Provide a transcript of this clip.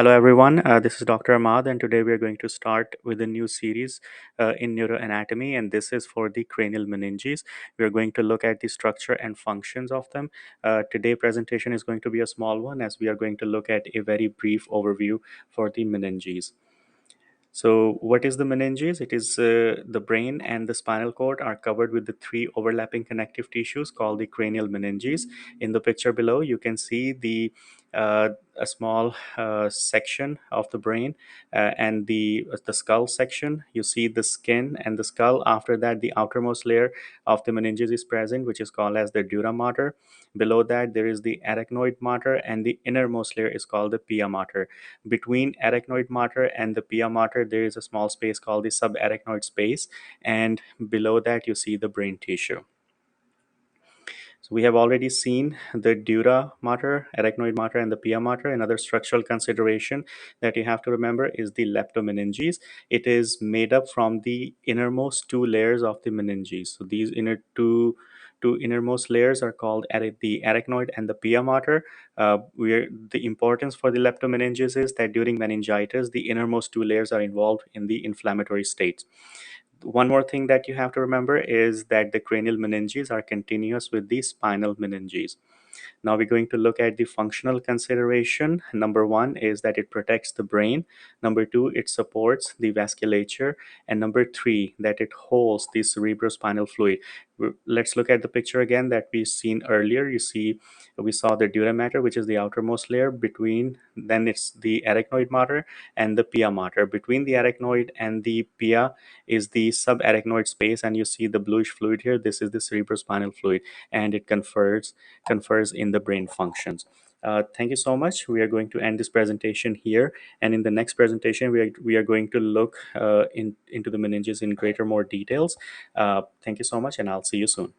Hello, everyone. This is Dr. Ahmad, and today we are going to start with a new series in neuroanatomy, and this is for the cranial meninges. We are going to look at the structure and functions of them. Today, presentation is going to be a small one, as we are going to look at a very brief overview for the meninges. So, what is the meninges? It is the brain and the spinal cord are covered with the three overlapping connective tissues called the cranial meninges. In the picture below, you can see a small section of the brain and the skull section. You see the skin and the skull. After that, the outermost layer of the meninges is present, which is called as the dura mater. Below that, there is the arachnoid mater, and the innermost layer is called the pia mater. Between arachnoid mater and the pia mater, there is a small space called the subarachnoid space, and below that you see the brain tissue. So we have already seen the dura mater, arachnoid mater, and the pia mater. Another structural consideration that you have to remember is the leptomeninges. It is made up from the innermost two layers of the meninges. So these two innermost layers are called the arachnoid and the pia mater. Where the importance for the leptomeninges is that during meningitis, the innermost two layers are involved in the inflammatory states. One more thing that you have to remember is that the cranial meninges are continuous with the spinal meninges. Now we're going to look at the functional consideration. Number one is that it protects the brain. Number two, it supports the vasculature. And number three, that it holds the cerebrospinal fluid. Let's look at the picture again that we've seen earlier. You see, we saw the dura mater, which is the outermost layer. Between, then it's the arachnoid mater and the pia mater. Between the arachnoid and the pia is the subarachnoid space, and you see the bluish fluid here. This is the cerebrospinal fluid, and it confers in the brain functions. Thank you so much. We are going to end this presentation here, and in the next presentation, we are going to look into the meninges in greater more details. Thank you so much, and I'll see you soon.